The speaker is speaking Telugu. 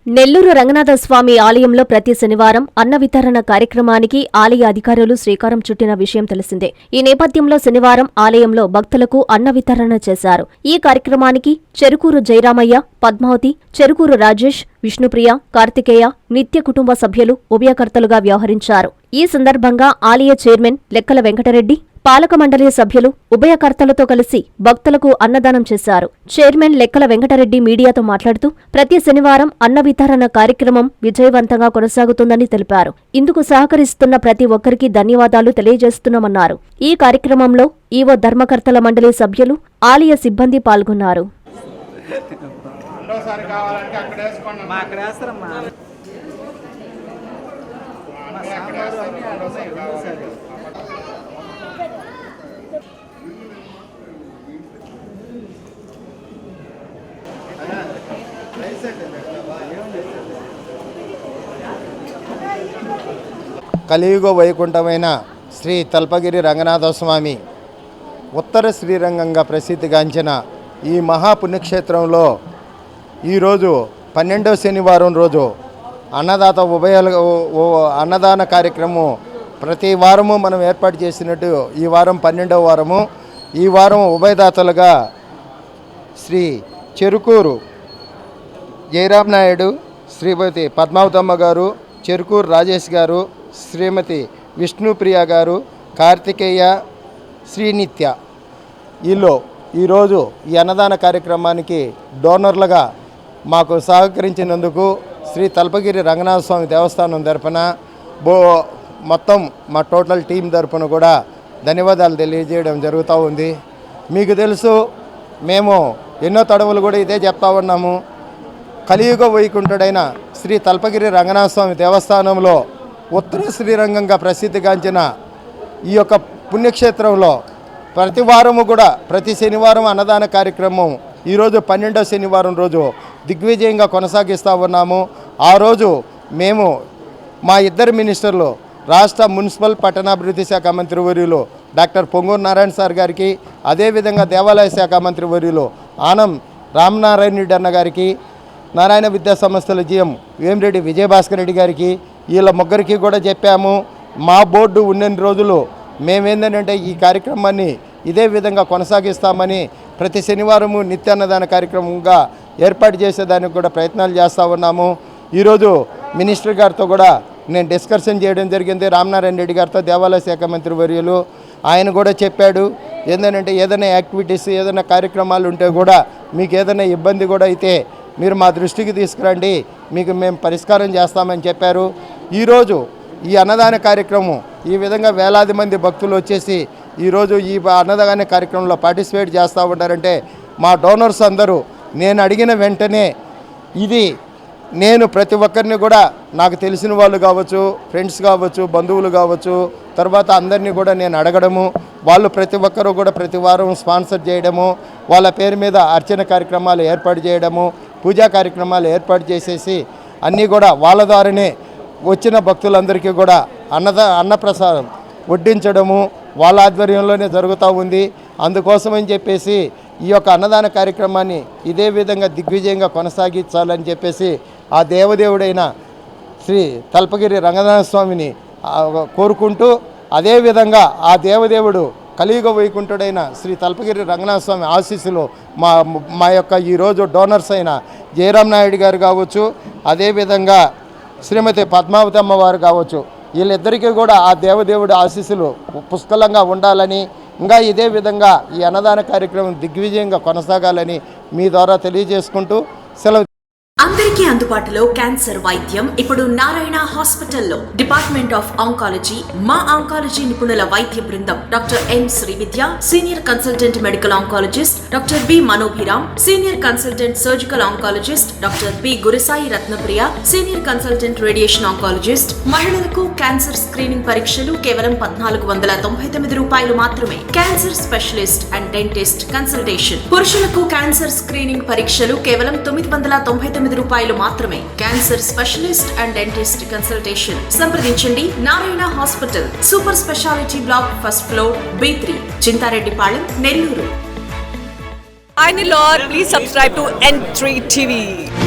నెల్లూరు రంగనాథస్వామి ఆలయంలో ప్రతి శనివారం అన్న వితరణ కార్యక్రమానికి ఆలయ అధికారులు శ్రీకారం చుట్టిన విషయం తెలిసిందే. ఈ నేపథ్యంలో శనివారం ఆలయంలో భక్తులకు అన్న వితరణ చేశారు. ఈ కార్యక్రమానికి చెరుకూరు జయరామయ్య, పద్మావతి, చెరుకూరు రాజేష్, విష్ణుప్రియ, కార్తికేయ నిత్య కుటుంబ సభ్యులు ఉభయకర్తలుగా వ్యవహరించారు. ఈ సందర్భంగా ఆలయ చైర్మన్ లెక్కల వెంకటరెడ్డి, పాలక మండలి సభ్యులు ఉభయకర్తలతో కలిసి భక్తులకు అన్నదానం చేశారు. చైర్మన్ లెక్కల వెంకటరెడ్డి మీడియాతో మాట్లాడుతూ ప్రతి శనివారం అన్న వితరణ కార్యక్రమం విజయవంతంగా కొనసాగుతుందని తెలిపారు. ఇందుకు సహకరిస్తున్న ప్రతి ఒక్కరికి ధన్యవాదాలు తెలియజేస్తున్నామన్నారు. ఈ కార్యక్రమంలో ఈవో ధర్మకర్తల మండలి సభ్యులు, ఆలయ సిబ్బంది పాల్గొన్నారు. కలియుగ వైకుంఠమైన శ్రీ తల్పగిరి రంగనాథస్వామి ఉత్తర శ్రీరంగంగా ప్రసిద్ధిగాంచిన ఈ మహాపుణ్యక్షేత్రంలో ఈరోజు 12వ శనివారం రోజు అన్నదాన కార్యక్రమం ప్రతి వారము మనం ఏర్పాటు చేసినట్టు ఈ వారం 12వ వారము. ఈ వారం ఉభయదాతలుగా శ్రీ చెరుకూరు జయరామ్ నాయుడు, శ్రీమతి పద్మావతమ్మ గారు, చెరుకూరు రాజేష్ గారు, శ్రీమతి విష్ణుప్రియ గారు, కార్తికేయ, శ్రీనిత్య వీళ్ళు ఈరోజు ఈ అన్నదాన కార్యక్రమానికి డోనర్లుగా మాకు సహకరించినందుకు శ్రీ తల్పగిరి రంగనాథస్వామి దేవస్థానం తరపున మొత్తం మా టోటల్ టీం తరపున కూడా ధన్యవాదాలు తెలియజేయడం జరుగుతూ ఉంది. మీకు తెలుసు, మేము ఎన్నో తడవులు కూడా ఇదే చెప్తా ఉన్నాము. కలియుగ వైకుంఠుడైన శ్రీ తల్పగిరి రంగనాథస్వామి దేవస్థానంలో ఉత్తర శ్రీరంగంగా ప్రసిద్ధిగాంచిన ఈ యొక్క పుణ్యక్షేత్రంలో ప్రతి వారము కూడా ప్రతి శనివారం అన్నదాన కార్యక్రమం ఈరోజు 12వ శనివారం రోజు దిగ్విజయంగా కొనసాగిస్తూ ఉన్నాము. ఆ రోజు మేము మా ఇద్దరు మినిస్టర్లు, రాష్ట్ర మున్సిపల్ పట్టణాభివృద్ధి శాఖ మంత్రి వర్యులు డాక్టర్ పొంగూరు నారాయణ సార్ గారికి, అదేవిధంగా దేవాలయ శాఖ మంత్రి వర్యులు ఆనం రామనారాయణ రెడ్డి అన్న గారికి, నారాయణ విద్యా సంస్థల జీఎం వేమిరెడ్డి విజయభాస్కర్ రెడ్డి గారికి, వీళ్ళ ముగ్గురికి కూడా చెప్పాము. మా బోర్డు ఉన్నన్ని రోజులు మేమేంటంటే ఈ కార్యక్రమాన్ని ఇదే విధంగా కొనసాగిస్తామని ప్రతి శనివారము నిత్యాన్నదాన కార్యక్రమంగా ఏర్పాటు చేసేదానికి కూడా ప్రయత్నాలు చేస్తూ ఉన్నాము. ఈరోజు మినిస్టర్ గారితో కూడా నేను డిస్కషన్ చేయడం జరిగింది, రామనారాయణ రెడ్డి గారితో, దేవాలయ శాఖ మంత్రి వర్యులు. ఆయన కూడా చెప్పాడు, ఏంటంటే ఏదైనా యాక్టివిటీస్, ఏదైనా కార్యక్రమాలు ఉంటే కూడా మీకు ఏదైనా ఇబ్బంది కూడా అయితే మీరు మా దృష్టికి తీసుకురండి, మీకు మేము పరిష్కారం చేస్తామని చెప్పారు. ఈరోజు ఈ అన్నదాన కార్యక్రమం ఈ విధంగా వేలాది మంది భక్తులు వచ్చేసి ఈరోజు ఈ అన్నదాన కార్యక్రమంలో పార్టిసిపేట్ చేస్తూ ఉంటారంటే మా డోనర్స్ అందరూ నేను అడిగిన వెంటనే నేను ప్రతి ఒక్కరిని కూడా నాకు తెలిసిన వాళ్ళు కావచ్చు, ఫ్రెండ్స్ కావచ్చు, బంధువులు కావచ్చు, తర్వాత అందరినీ కూడా నేను అడగడము, వాళ్ళు ప్రతి ఒక్కరూ కూడా ప్రతి వారం స్పాన్సర్ చేయడము, వాళ్ళ పేరు మీద అర్చన కార్యక్రమాలు ఏర్పాటు చేయడము, పూజా కార్యక్రమాలు ఏర్పాటు చేసేసి అన్నీ కూడా వాళ్ళ ద్వారానే వచ్చిన భక్తులందరికీ కూడా అన్నప్రసాదం వడ్డించడము వాళ్ళ ఆధ్వర్యంలోనే జరుగుతూ ఉంది. అందుకోసమని చెప్పేసి ఈ యొక్క అన్నదాన కార్యక్రమాన్ని ఇదే విధంగా దిగ్విజయంగా కొనసాగించాలని చెప్పేసి ఆ దేవదేవుడైన శ్రీ తల్పగిరి రంగనాథస్వామిని కోరుకుంటూ, అదేవిధంగా ఆ దేవదేవుడు కలియుగ వైకుంఠుడైన శ్రీ తల్పగిరి రంగనాథస్వామి ఆశీస్సులు మా యొక్క ఈరోజు డోనర్స్ అయిన జయరామ్ నాయుడు గారు కావచ్చు, అదేవిధంగా శ్రీమతి పద్మావతమ్మ వారు కావచ్చు, వీళ్ళిద్దరికీ కూడా ఆ దేవదేవుడి ఆశీస్సులు పుష్కలంగా ఉండాలని, ఇంకా ఇదే విధంగా ఈ అన్నదాన కార్యక్రమం దిగ్విజయంగా కొనసాగాలని మీ ద్వారా తెలియజేసుకుంటూ సెలవు. అందరికీ అందుబాటులో క్యాన్సర్ వైద్యం ఇప్పుడు నారాయణ హాస్పిటల్లో. డిపార్ట్మెంట్ ఆఫ్ ఆంకాలజీ, మా ఆంకాలజీ నిపుణుల వైద్య బృందం doctor N Srividya, senior consultant medical oncologist doctor B Manobhiram, senior consultant surgical oncologist doctor B Gurusai Ratnapriya, senior consultant radiation oncologist. మహిళలకు క్యాన్సర్ స్క్రీనింగ్ పరీక్షలు కేవలం 1499 రూపాయలు మాత్రమే. Cancer specialist and dentist consultation. పురుషులకు క్యాన్సర్ స్క్రీనింగ్ పరీక్షలు కేవలం 999 రూపాయలు మాత్రమే. Cancer specialist and dentist consultation సంప్రదించండి. Narayana hospital, super speciality block, first floor, B3, Chintareddypalem, Nellore. Hi Nilor, please subscribe to N3 TV.